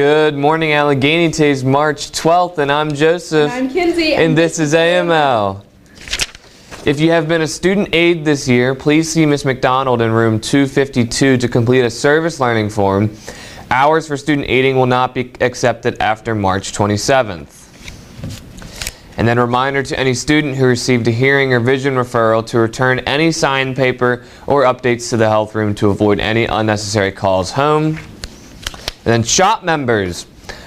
Good morning, Allegheny. Today's March 12th, and I'm Joseph. And I'm Kinsey. And this is AML. If you have been a student aide this year, please see Ms. McDonald in room 252 to complete a service learning form. Hours for student aiding will not be accepted after March 27th. And then a reminder to any student who received a hearing or vision referral to return any signed paper or updates to the health room to avoid any unnecessary calls home. And then shop members.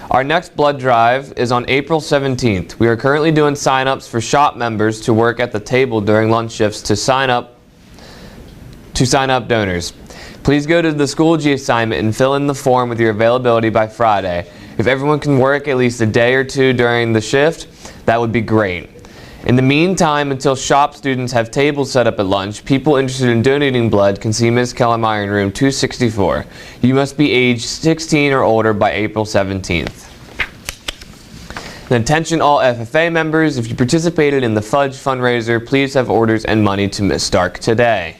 Our next blood drive is on April 17th. We are currently doing sign-ups for shop members to work at the table during lunch shifts to sign up donors. Please go to the Schoology assignment and fill in the form with your availability by Friday. If everyone can work at least a day or two during the shift, that would be great. In the meantime, until shop students have tables set up at lunch, people interested in donating blood can see Ms. Kellermeyer in room 264. You must be age 16 or older by April 17th. And attention all FFA members, if you participated in the Fudge fundraiser, please have orders and money to Ms. Stark today.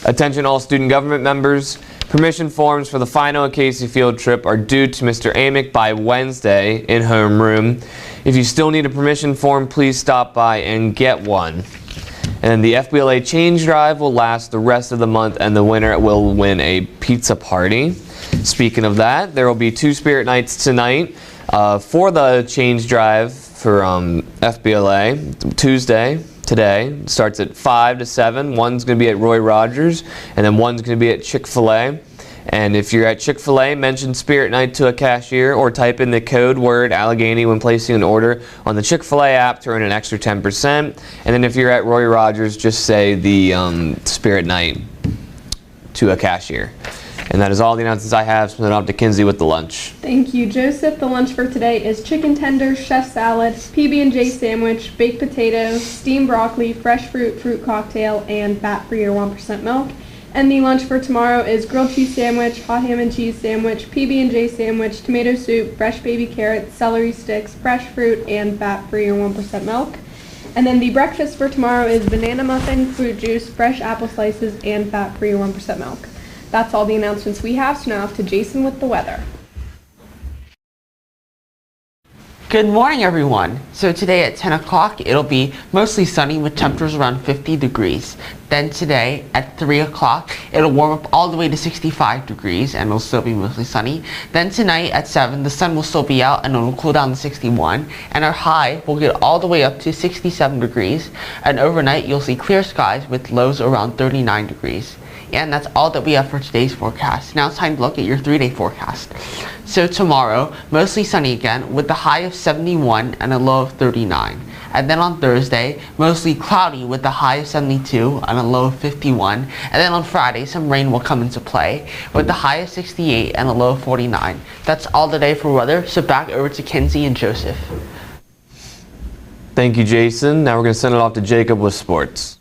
Attention all student government members, permission forms for the final Casey field trip are due to Mr. Amick by Wednesday in homeroom. If you still need a permission form, please stop by and get one. And the FBLA change drive will last the rest of the month, and the winner will win a pizza party. Speaking of that, there will be 2 spirit nights tonight for the change drive for FBLA. Tuesday, today, starts at 5 to 7. One's going to be at Roy Rogers, and then one's going to be at Chick-fil-A. And if you're at Chick-fil-A, mention Spirit Night to a cashier or type in the code word Allegheny when placing an order on the Chick-fil-A app to earn an extra 10%. And then if you're at Roy Rogers, just say the Spirit Night to a cashier. And that is all the announcements I have. So up to Kinsey with the lunch. Thank you, Joseph. The lunch for today is chicken tenders, chef salad, PB&J sandwich, baked potatoes, steamed broccoli, fresh fruit cocktail, and fat-free or 1% milk. And the lunch for tomorrow is grilled cheese sandwich, hot ham and cheese sandwich, PB&J sandwich, tomato soup, fresh baby carrots, celery sticks, fresh fruit, and fat-free or 1% milk. And then the breakfast for tomorrow is banana muffin, fruit juice, fresh apple slices, and fat-free or 1% milk. That's all the announcements we have, so now off to Jason with the weather. Good morning, everyone. So today at 10 o'clock, it'll be mostly sunny with temperatures around 50 degrees. Then today at 3 o'clock, it'll warm up all the way to 65 degrees and it'll still be mostly sunny. Then tonight at 7, the sun will still be out and it'll cool down to 61. And our high will get all the way up to 67 degrees. And overnight, you'll see clear skies with lows around 39 degrees. And that's all that we have for today's forecast. Now it's time to look at your 3-day forecast. So tomorrow, mostly sunny again with the high of 71 and a low of 39. And then on Thursday, mostly cloudy with the high of 72 and a low of 51. And then on Friday, some rain will come into play with the high of 68 and a low of 49. That's all today for weather. So back over to Kinsey and Joseph. Thank you, Jason. Now we're going to send it off to Jacob with sports.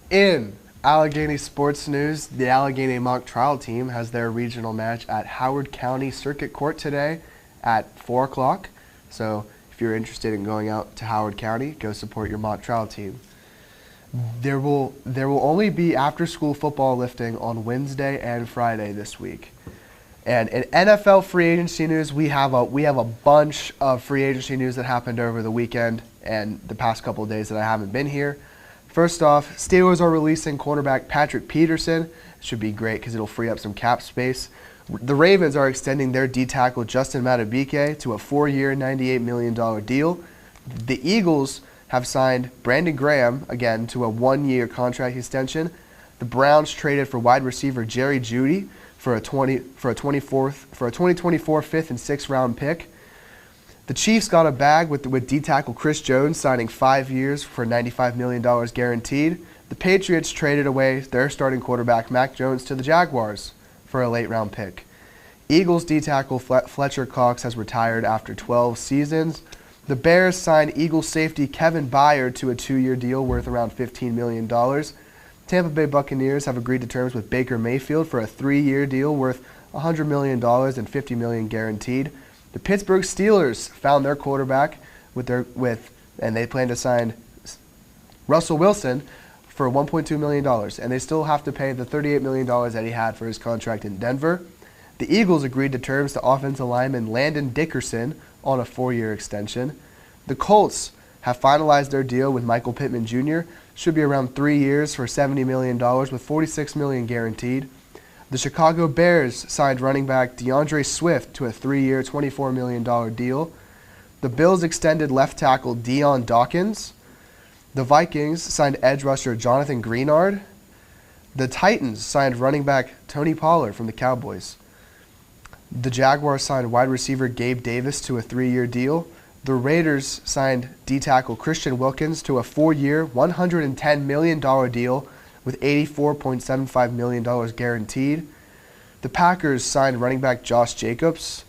In Allegheny sports news, the Allegheny mock trial team has their regional match at Howard County Circuit Court today at 4 o'clock. So if you're interested in going out to Howard County, go support your mock trial team. There will only be after-school football lifting on Wednesday and Friday this week. And in NFL free agency news, we have a bunch of free agency news that happened over the weekend and the past couple of days that I haven't been here. First off, Steelers are releasing cornerback Patrick Peterson. Should be great because it'll free up some cap space. The Ravens are extending their D-tackle Justin Madubuike to a 4-year, $98 million deal. The Eagles have signed Brandon Graham again to a 1-year contract extension. The Browns traded for wide receiver Jerry Jeudy for a 2024 5th and 6th round pick. The Chiefs got a bag with D-tackle Chris Jones signing 5 years for $95 million guaranteed. The Patriots traded away their starting quarterback Mac Jones to the Jaguars for a late-round pick. Eagles D-tackle Fletcher Cox has retired after 12 seasons. The Bears signed Eagles safety Kevin Byard to a 2-year deal worth around $15 million. Tampa Bay Buccaneers have agreed to terms with Baker Mayfield for a 3-year deal worth $100 million and $50 million guaranteed. The Pittsburgh Steelers found their quarterback and they plan to sign Russell Wilson for $1.2 million, and they still have to pay the $38 million that he had for his contract in Denver. The Eagles agreed to terms to offensive lineman Landon Dickerson on a 4-year extension. The Colts have finalized their deal with Michael Pittman Jr. Should be around 3 years for $70 million with $46 million guaranteed. The Chicago Bears signed running back DeAndre Swift to a 3-year, $24 million deal. The Bills extended left tackle Dion Dawkins. The Vikings signed edge rusher Jonathan Greenard. The Titans signed running back Tony Pollard from the Cowboys. The Jaguars signed wide receiver Gabe Davis to a 3-year deal. The Raiders signed D-tackle Christian Wilkins to a 4-year, $110 million deal with $84.75 million guaranteed. The Packers signed running back Josh Jacobs.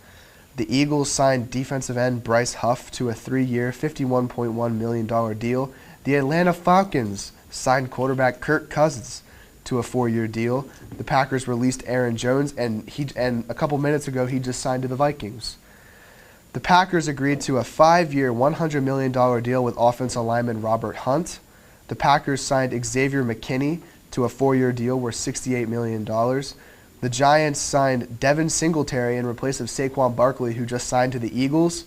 The Eagles signed defensive end Bryce Huff to a 3-year, $51.1 million deal. The Atlanta Falcons signed quarterback Kirk Cousins to a 4-year deal. The Packers released Aaron Jones, and a couple minutes ago he just signed to the Vikings. The Packers agreed to a 5-year, $100 million deal with offensive lineman Robert Hunt. The Packers signed Xavier McKinney to a 4-year deal worth $68 million. The Giants signed Devin Singletary in replace of Saquon Barkley, who just signed to the Eagles.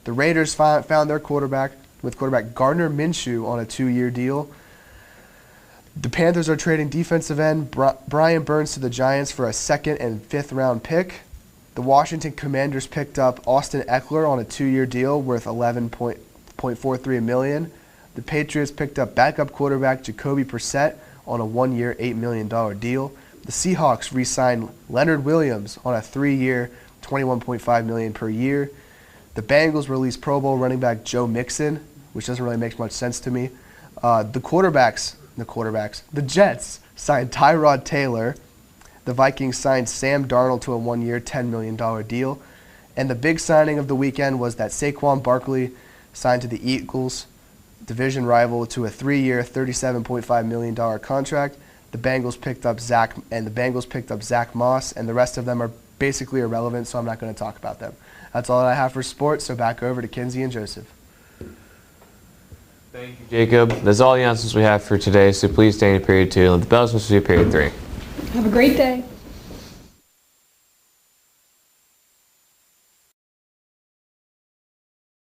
The Raiders found their quarterback with quarterback Gardner Minshew on a 2-year deal. The Panthers are trading defensive end Brian Burns to the Giants for a 2nd and 5th round pick. The Washington Commanders picked up Austin Eckler on a 2-year deal worth $11.43 million. The Patriots picked up backup quarterback Jacoby Brissett on a 1-year, $8 million deal. The Seahawks re-signed Leonard Williams on a 3-year, $21.5 million per year. The Bengals released Pro Bowl running back Joe Mixon, which doesn't really make much sense to me. The Jets signed Tyrod Taylor. The Vikings signed Sam Darnold to a 1-year, $10 million deal. And the big signing of the weekend was that Saquon Barkley signed to the Eagles, division rival, to a 3-year, $37.5 million contract. The Bengals picked up Zach Moss, and the rest of them are basically irrelevant, so I'm not going to talk about them. That's all I have for sports, so back over to Kinsey and Joseph. Thank you, Jacob. That's all the announcements we have for today, so please stay in period 2 and let the bells switch to period 3. Have a great day.